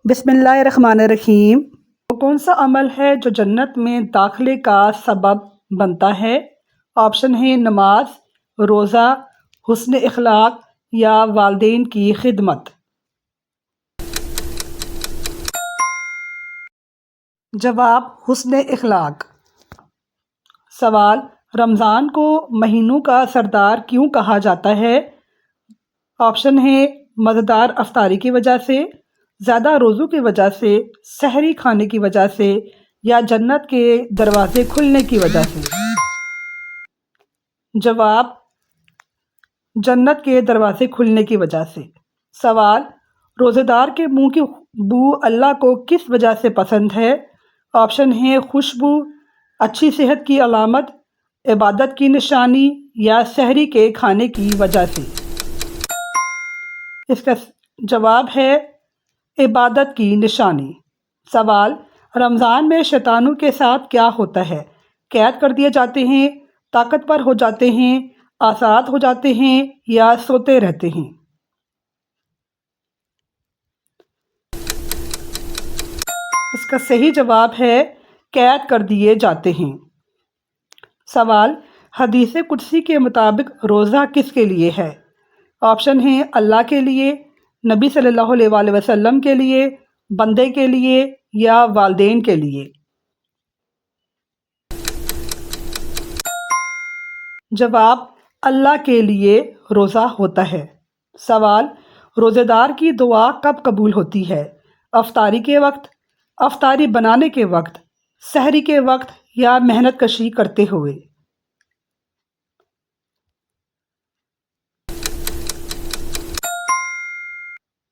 بسم اللہ الرحمن الرحیم۔ وہ کون سا عمل ہے جو جنت میں داخلے کا سبب بنتا ہے؟ آپشن ہے نماز، روزہ، حسن اخلاق یا والدین کی خدمت۔ جواب حسن اخلاق۔ سوال، رمضان کو مہینوں کا سردار کیوں کہا جاتا ہے؟ آپشن ہے مزیدار افطاری کی وجہ سے، زیادہ روزوں کی وجہ سے، سحری کھانے کی وجہ سے یا جنت کے دروازے کھلنے کی وجہ سے۔ جواب جنت کے دروازے کھلنے کی وجہ سے۔ سوال، روزے دار کے منہ کی بو اللہ کو کس وجہ سے پسند ہے؟ آپشن ہے خوشبو، اچھی صحت کی علامت، عبادت کی نشانی یا سحری کے کھانے کی وجہ سے۔ اس کا جواب ہے عبادت کی نشانی۔ سوال، رمضان میں شیطانوں کے ساتھ کیا ہوتا ہے؟ قید کر دیے جاتے ہیں، طاقتور ہو جاتے ہیں، آزاد ہو جاتے ہیں یا سوتے رہتے ہیں؟ اس کا صحیح جواب ہے قید کر دیے جاتے ہیں۔ سوال، حدیث قدسی کے مطابق روزہ کس کے لیے ہے؟ آپشن ہیں اللہ کے لیے، نبی صلی اللہ علیہ وآلہ وسلم کے لیے، بندے کے لیے یا والدین کے لیے۔ جواب اللہ کے لیے روزہ ہوتا ہے۔ سوال، روزے دار کی دعا کب قبول ہوتی ہے؟ افطاری کے وقت، افطاری بنانے کے وقت، سحری کے وقت یا محنت کشی کرتے ہوئے؟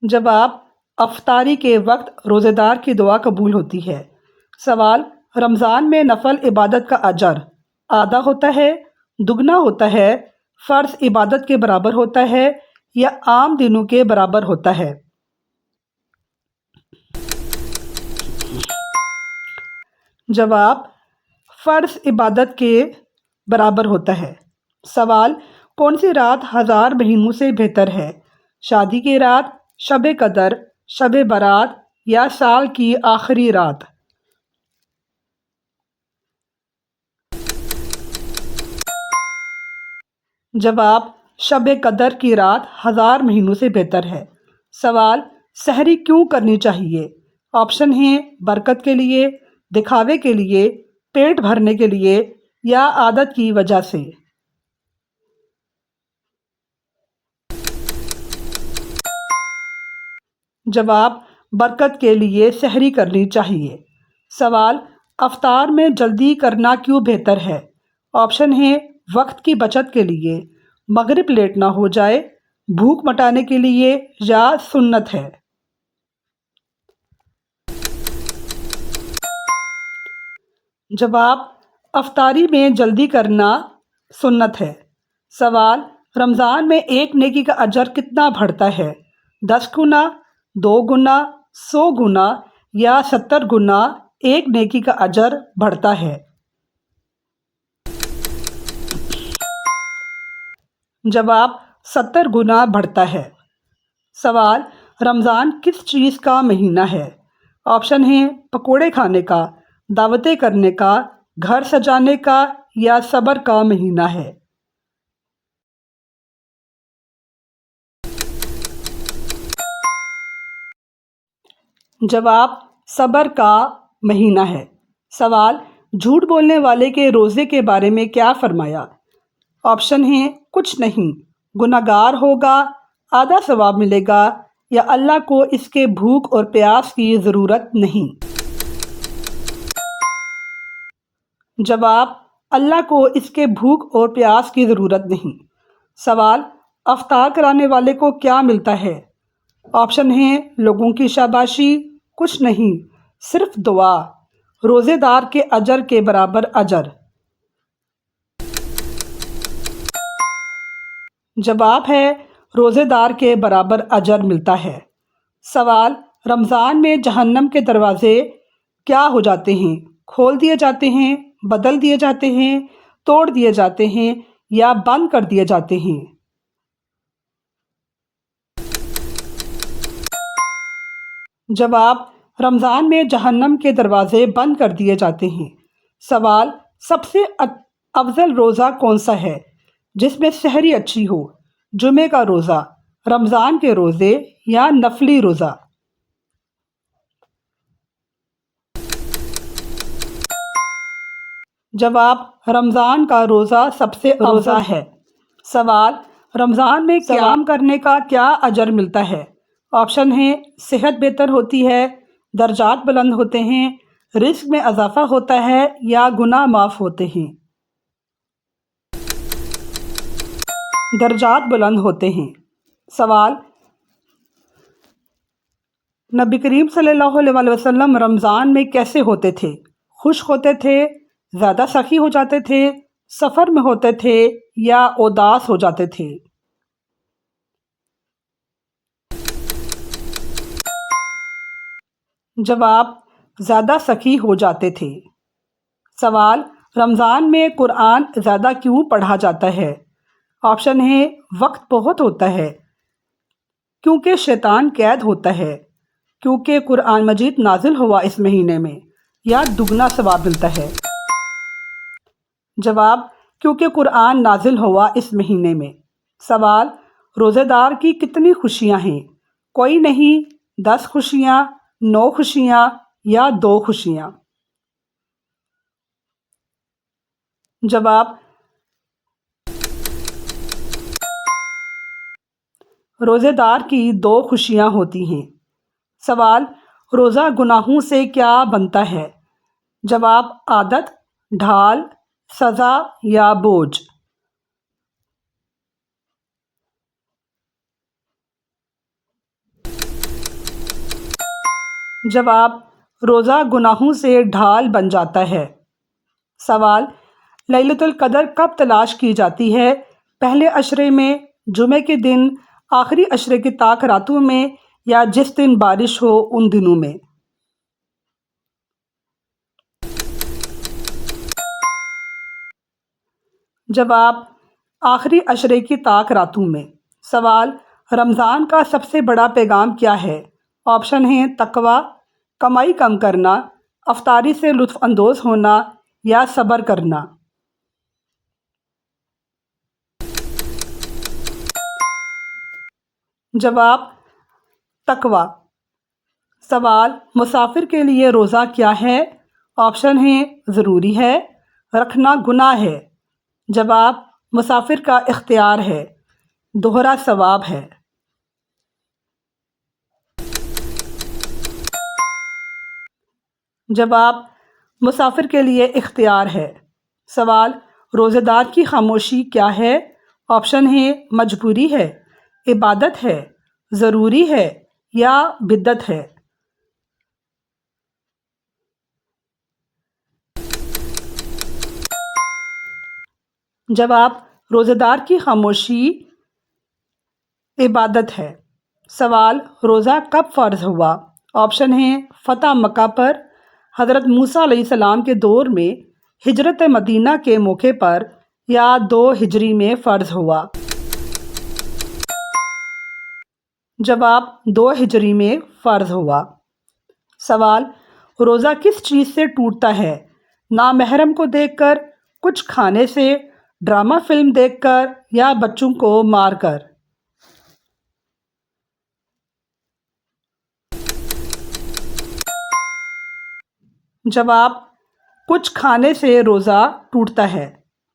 جواب افطاری کے وقت روزے دار کی دعا قبول ہوتی ہے۔ سوال، رمضان میں نفل عبادت کا اجر آدھا ہوتا ہے، دگنا ہوتا ہے، فرض عبادت کے برابر ہوتا ہے یا عام دنوں کے برابر ہوتا ہے؟ جواب فرض عبادت کے برابر ہوتا ہے۔ سوال، کون سی رات 1000 مہینوں سے بہتر ہے؟ شادی کی رات، شب قدر، شب برات یا سال کی آخری رات؟ جواب شب قدر کی رات 1000 مہینوں سے بہتر ہے۔ سوال، سحری کیوں کرنی چاہیے؟ آپشن ہیں برکت کے لیے، دکھاوے کے لیے، پیٹ بھرنے کے لیے یا عادت کی وجہ سے۔ جواب برکت کے لیے سحری کرنی چاہیے۔ سوال، افطار میں جلدی کرنا کیوں بہتر ہے؟ آپشن ہیں وقت کی بچت کے لیے، مغرب لیٹ نہ ہو جائے، بھوک مٹانے کے لیے یا سنت ہے؟ جواب افطاری میں جلدی کرنا سنت ہے۔ سوال، رمضان میں ایک نیکی کا اجر کتنا بڑھتا ہے؟ 10 گنا، 2 گنا، 100 گنا یا 70 گنا ایک نیکی کا اجر بڑھتا ہے؟ جواب 70 گنا بڑھتا ہے۔ سوال، رمضان کس چیز کا مہینہ ہے؟ آپشن ہیں پکوڑے کھانے کا، دعوتیں کرنے کا، گھر سجانے کا یا صبر کا مہینہ ہے؟ جواب صبر کا مہینہ ہے۔ سوال، جھوٹ بولنے والے کے روزے کے بارے میں کیا فرمایا؟ آپشن ہیں کچھ نہیں، گنہگار ہوگا، آدھا ثواب ملے گا یا اللہ کو اس کے بھوک اور پیاس کی ضرورت نہیں۔ جواب اللہ کو اس کے بھوک اور پیاس کی ضرورت نہیں۔ سوال، افطار کرانے والے کو کیا ملتا ہے؟ آپشن ہیں لوگوں کی شاباشی، کچھ نہیں، صرف دعا، روزے دار کے اجر کے برابر اجر۔ جواب ہے روزے دار کے برابر اجر ملتا ہے۔ سوال، رمضان میں جہنم کے دروازے کیا ہو جاتے ہیں؟ کھول دیے جاتے ہیں، بدل دیے جاتے ہیں، توڑ دیے جاتے ہیں یا بند کر دیے جاتے ہیں؟ جواب، رمضان میں جہنم کے دروازے بند کر دیے جاتے ہیں۔ سوال، سب سے افضل روزہ کون سا ہے جس میں سحری اچھی ہو؟ جمعہ کا روزہ، رمضان کے روزے یا نفلی روزہ؟ جواب، رمضان کا روزہ سب سے افضل ہے۔ سوال، رمضان میں قیام کرنے کا کیا اجر ملتا ہے؟ آپشن ہیں، صحت بہتر ہوتی ہے، درجات بلند ہوتے ہیں، رزق میں اضافہ ہوتا ہے یا گناہ معاف ہوتے ہیں؟ درجات بلند ہوتے ہیں۔ سوال، نبی کریم صلی اللہ علیہ وسلم رمضان میں کیسے ہوتے تھے؟ خوش ہوتے تھے، زیادہ سخی ہو جاتے تھے، سفر میں ہوتے تھے یا اداس ہو جاتے تھے؟ جواب، زیادہ سخی ہو جاتے تھے۔ سوال، رمضان میں قرآن زیادہ کیوں پڑھا جاتا ہے؟ آپشن ہے، وقت بہت ہوتا ہے، کیونکہ شیطان قید ہوتا ہے، کیونکہ قرآن مجید نازل ہوا اس مہینے میں، یا دگنا ثواب ملتا ہے؟ جواب، کیونکہ قرآن نازل ہوا اس مہینے میں۔ سوال، روزے دار کی کتنی خوشیاں ہیں؟ کوئی نہیں، 10 خوشیاں، 9 خوشیاں یا 2 خوشیاں؟ جواب، روزے دار کی 2 خوشیاں ہوتی ہیں۔ سوال، روزہ گناہوں سے کیا بنتا ہے؟ جواب، عادت، ڈھال، سزا یا بوجھ؟ جواب، روزہ گناہوں سے ڈھال بن جاتا ہے۔ سوال، لیلۃ القدر کب تلاش کی جاتی ہے؟ پہلے عشرے میں، جمعے کے دن، آخری عشرے کی طاق راتوں میں یا جس دن بارش ہو ان دنوں میں؟ جواب، آخری عشرے کی طاق راتوں میں۔ سوال، رمضان کا سب سے بڑا پیغام کیا ہے؟ آپشن ہیں، تقویٰ، کمائی کم کرنا، افطاری سے لطف اندوز ہونا یا صبر کرنا؟ جواب، تقویٰ۔ سوال، مسافر کے لیے روزہ کیا ہے؟ آپشن ہیں، ضروری ہے، رکھنا گناہ ہے، جواب، مسافر کا اختیار ہے، دوہرا ثواب ہے؟ جواب، مسافر کے لیے اختیار ہے۔ سوال، روزے دار کی خاموشی کیا ہے؟ آپشن ہیں، مجبوری ہے، عبادت ہے، ضروری ہے یا بدعت ہے؟ جواب، روزے دار کی خاموشی عبادت ہے۔ سوال، روزہ کب فرض ہوا؟ آپشن ہیں، فتح مکہ پر، حضرت موسیٰ علیہ السلام کے دور میں، ہجرت مدینہ کے موقع پر یا 2 ہجری میں فرض ہوا؟ جواب، 2 ہجری میں فرض ہوا۔ سوال، روزہ کس چیز سے ٹوٹتا ہے؟ نامحرم کو دیکھ کر، کچھ کھانے سے، ڈرامہ فلم دیکھ کر یا بچوں کو مار کر؟ جواب، کچھ کھانے سے روزہ ٹوٹتا ہے۔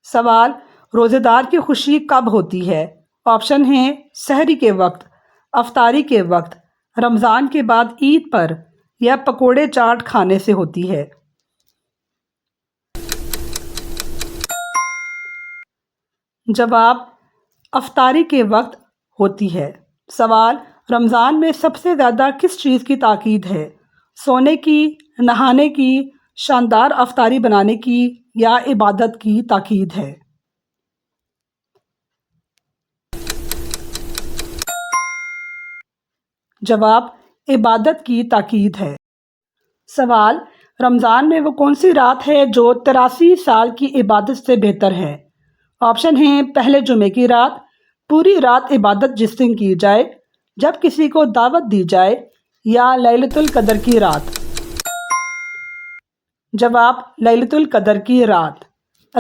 سوال، روزے دار کی خوشی کب ہوتی ہے؟ آپشن ہیں، سحری کے وقت، افطاری کے وقت، رمضان کے بعد عید پر یا پکوڑے چاٹ کھانے سے ہوتی ہے؟ جواب، افطاری کے وقت ہوتی ہے۔ سوال، رمضان میں سب سے زیادہ کس چیز کی تاکید ہے؟ سونے کی، نہانے کی، شاندار افطاری بنانے کی یا عبادت کی تاکید ہے؟ جواب، عبادت کی تاکید ہے۔ سوال، رمضان میں وہ کون سی رات ہے جو 83 سال کی عبادت سے بہتر ہے؟ آپشن ہیں، پہلے جمعے کی رات، پوری رات عبادت جس دن کی جائے، جب کسی کو دعوت دی جائے، یا لیلۃ القدر کی رات؟ جواب لیلۃ القدر کی رات۔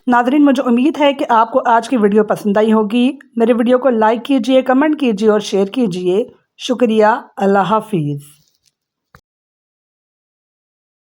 ناظرین، مجھے امید ہے کہ آپ کو آج کی ویڈیو پسند آئی ہوگی۔ میرے ویڈیو کو لائک کیجئے، کمنٹ کیجئے اور شیئر کیجئے۔ شکریہ۔ اللہ حافظ۔